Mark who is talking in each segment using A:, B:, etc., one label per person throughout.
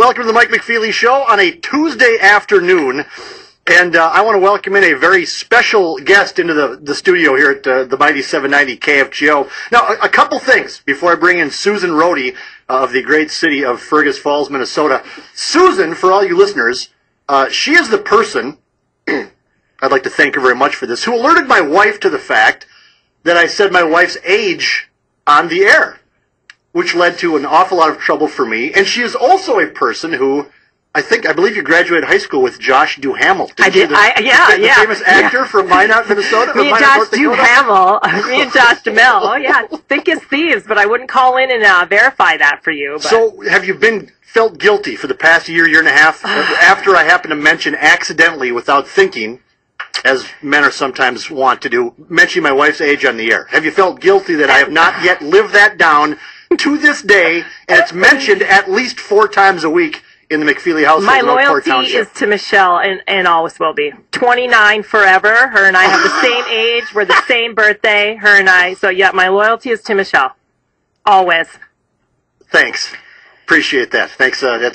A: Welcome to the Mike McFeely Show on a Tuesday afternoon. And I want to welcome in a very special guest into the studio here at the Mighty 790 KFGO. Now, a couple things before I bring in Susan Rohde of the great city of Fergus Falls, Minnesota. Susan, for all you listeners, she is the person, I'd like to thank her very much for this, who alerted my wife to the fact that I said my wife's age on the air, which led to an awful lot of trouble for me. And she is also a person who, I believe you graduated high school with Josh Duhamel.
B: I did.
A: The famous actor from Minot, Minnesota.
B: Me and Josh Duhamel. Me and Josh Duhamel. Oh yeah, thick as thieves. But I wouldn't call in and verify that for you. But.
A: So, have you felt guilty for the past year and a half after I happened to mention accidentally, without thinking, as men are sometimes want to do, mentioning my wife's age on the air? Have you felt guilty that I have not yet lived that down to this day, and it's mentioned at least 4 times a week in the McFeely household?
B: My loyalty is to Michelle, and always will be. 29 forever. Her and I have the same age. We're the same birthday. Her and I. So yeah, my loyalty is to Michelle. Always.
A: Thanks. Appreciate that. Thanks. I'm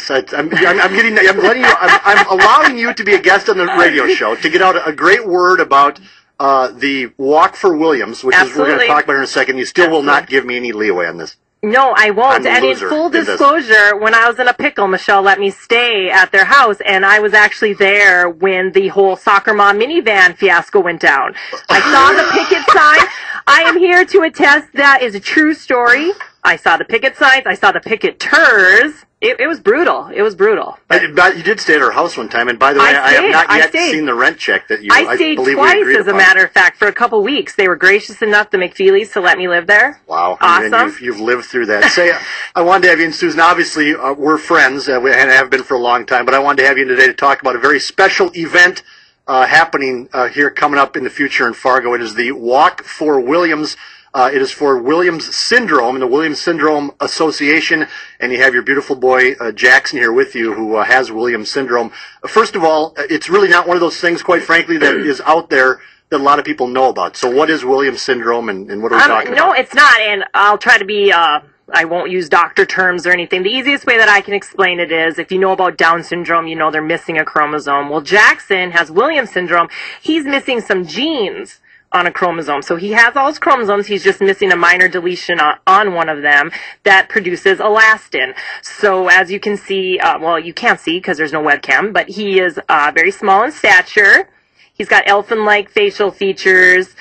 A: allowing you to be a guest on the radio show to get out a great word about the Walk for Williams, which is we're going to talk about in a second. You still will not give me any leeway on this.
B: No, I won't. And in full disclosure, when I was in a pickle, Michelle let me stay at their house, and I was actually there when the whole Soccer Mom minivan fiasco went down. I saw the picket sign. I am here to attest that is a true story. I saw the picket signs. I saw the picketers. It was brutal. It was brutal.
A: But you did stay at her house one time, and by the way, I have not yet seen the rent check that you.
B: I stayed twice, as a matter of fact, for a couple weeks. They were gracious enough, the McFeelys, to let me live there.
A: Wow,
B: awesome!
A: And you've lived through that. Say, I wanted to have you in, Susan. Obviously, we're friends, and have been for a long time. But I wanted to have you in today to talk about a very special event happening here coming up in the future in Fargo. It is the Walk for Williams. It is for Williams Syndrome and the Williams Syndrome Association, and you have your beautiful boy Jackson here with you, who has Williams Syndrome. First of all, it's really not one of those things, quite frankly, that is out there that a lot of people know about. So what is Williams Syndrome, and what are we talking about?
B: No, it's not, and I'll try to be... I won't use doctor terms or anything. The easiest way that I can explain it is, if you know about Down syndrome, you know they're missing a chromosome. Well, Jackson has Williams syndrome. He's missing some genes on a chromosome. So he has all his chromosomes, he's just missing a minor deletion on one of them that produces elastin. So as you can see, well, you can't see because there's no webcam, but he is very small in stature. He's got elfin-like facial features.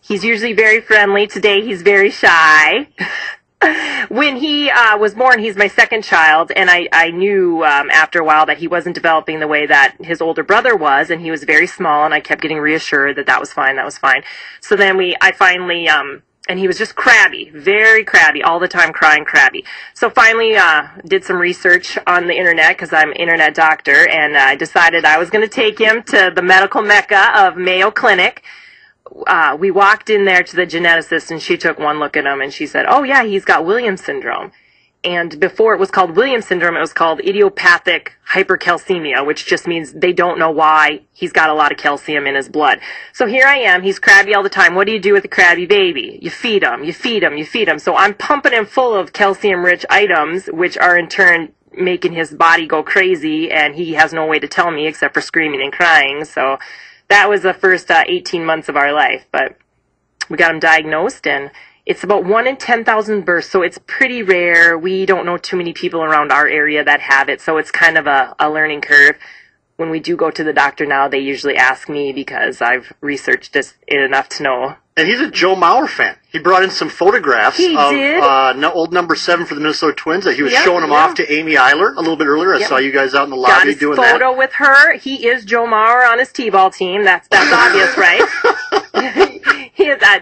B: He's usually very friendly. Today he's very shy. When he was born, he's my second child, and I knew after a while that he wasn't developing the way that his older brother was, and he was very small, and I kept getting reassured that that was fine. So then I finally, and he was just crabby, very crabby, all the time crying crabby. So finally did some research on the internet, because I'm an internet doctor, and I decided I was going to take him to the medical mecca of Mayo Clinic. We walked in there to the geneticist, and she took one look at him, and she said, oh, yeah, he's got Williams syndrome. And before it was called Williams syndrome, it was called idiopathic hypercalcemia, which just means they don't know why he's got a lot of calcium in his blood. So here I am. He's crabby all the time. What do you do with a crabby baby? You feed him, you feed him, you feed him. So I'm pumping him full of calcium-rich items, which are in turn making his body go crazy, and he has no way to tell me except for screaming and crying. So that was the first 18 months of our life, but we got him diagnosed, and it's about 1 in 10,000 births, so it's pretty rare. We don't know too many people around our area that have it, so it's kind of a learning curve. When we do go to the doctor now, they usually ask me because I've researched it enough to know.
A: And he's a Joe Mauer fan. He brought in some photographs of old number 7 for the Minnesota Twins. He was showing them off to Amy Eiler a little bit earlier. I saw you guys out in the lobby doing that.
B: Got his photo with her. He is Joe Mauer on his T-ball team. That's obvious, right?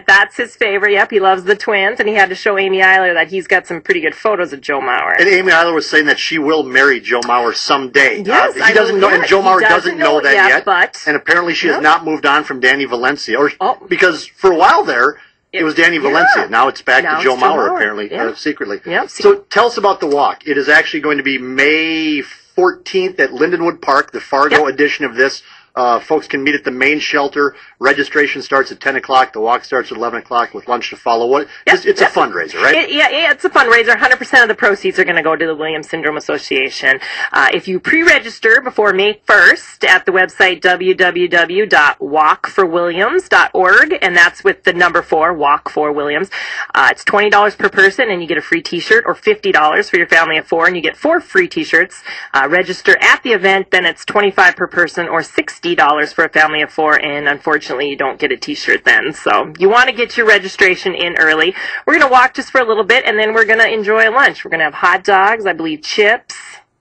B: That's his favorite. Yep, he loves the Twins, and he had to show Amy Eiler that he's got some pretty good photos of Joe Mauer.
A: And Amy Eiler was saying that she will marry Joe Mauer someday.
B: Yes,
A: he doesn't know, and Joe Mauer doesn't know that yet. But, and apparently she has not moved on from Danny Valencia, because for a while there, it was Danny Valencia. Now it's back to Joe Mauer, apparently, secretly.
B: Yep.
A: So tell us about the walk. It is actually going to be May 14th at Lindenwood Park, the Fargo edition of this. Folks can meet at the main shelter. Registration starts at 10 o'clock. The walk starts at 11 o'clock with lunch to follow. It's a fundraiser, right?
B: Yeah, it's a fundraiser. 100% of the proceeds are going to go to the Williams Syndrome Association. If you pre-register before May 1st at the website www.walkforwilliams.org, and that's with the number 4, Walk for Williams, it's $20 per person, and you get a free T-shirt, or $50 for your family of 4, and you get 4 free T-shirts. Register at the event, then it's $25 per person, or $60 for a family of 4, and unfortunately you don't get a T-shirt then. So you want to get your registration in early. We're going to walk just for a little bit, and then we're going to enjoy lunch. We're going to have hot dogs, I believe chips,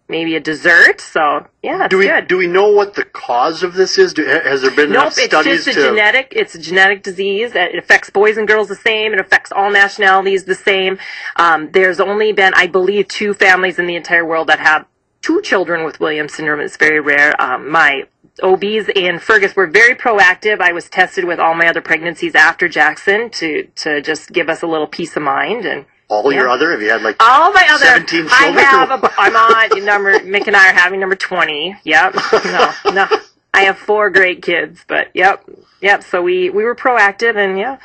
B: maybe a dessert. So yeah, it's good.
A: Do we know what the cause of this is? Has there been enough studies
B: it's a genetic disease. It affects boys and girls the same. It affects all nationalities the same. There's only been, I believe, 2 families in the entire world that have 2 children with Williams syndrome. It's very rare. My OBs in Fergus were very proactive. I was tested with all my other pregnancies after Jackson to just give us a little peace of mind. And
A: your other? Have you had
B: all my other
A: 17 children?
B: I'm on number. Mick and I are having number 20. Yep. No. I have 4 great kids, but yep. So we were proactive, and yeah.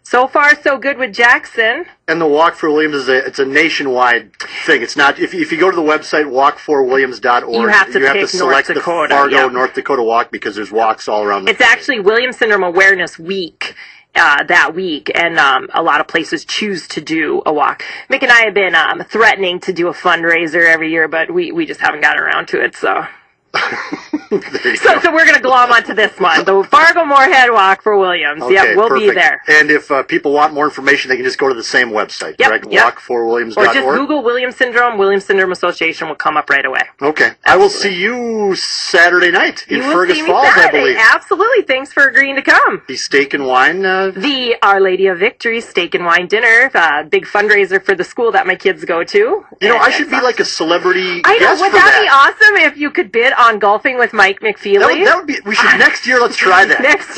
B: So far, so good with Jackson.
A: And the Walk for Williams it's a nationwide thing. It's not, if you go to the website walkforwilliams.org,
B: you have to
A: select the Fargo, North Dakota walk, because there's walks all around the
B: It's actually Williams Syndrome Awareness Week. That week, and a lot of places choose to do a walk. Mick and I have been threatening to do a fundraiser every year, but we just haven't gotten around to it, so... So we're going to glom onto this one, the Fargo Moorhead Walk for Williams.
A: Okay,
B: yep, we'll
A: perfect.
B: be there.
A: And if people want more information, they can just go to the same website, correct? Walkforwilliams.org.
B: Or just Google Williams Syndrome. Williams Syndrome Association will come up right away.
A: Okay. Absolutely. I will see you Saturday night in Fergus Falls,
B: Saturday.
A: I believe.
B: Absolutely. Thanks for agreeing to come.
A: The Steak and Wine?
B: The Our Lady of Victory Steak and Wine Dinner. Big fundraiser for the school that my kids go to.
A: I should be like a celebrity
B: I know.
A: guest
B: Would
A: for
B: that be awesome if you could bid on golfing with Mike McFeely?
A: That would be. We should next year. Let's try that.
B: Next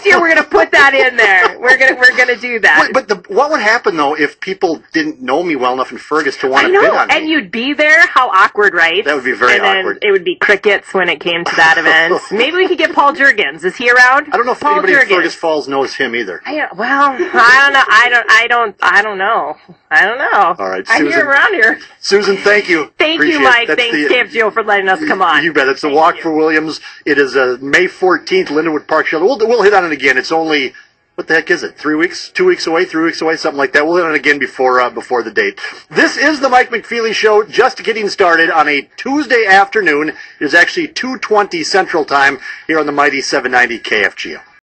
B: year we're gonna put that in there. We're gonna do that.
A: Wait, but what would happen though if people didn't know me well enough in Fergus to want to bid on me?
B: And you'd be there. How awkward, right?
A: That would be very awkward.
B: It would be crickets when it came to that event. Maybe we could get Paul Jurgens. Is he around?
A: I don't know if anybody in Fergus Falls knows him either.
B: I don't know. I don't know.
A: All right,
B: I hear him around here.
A: Susan, thank you.
B: Thank you, Mike. Thanks, KFGO, for letting us come on.
A: You bet. It's the Walk for Williams. It is May 14th, Lindenwood Park Shelter. We'll hit on it again. It's only, what the heck is it? 3 weeks? 2 weeks away? 3 weeks away? Something like that. We'll hit on it again before the date. This is the Mike McFeely Show, just getting started on a Tuesday afternoon. It is actually 2:20 Central Time here on the mighty 790 KFGO.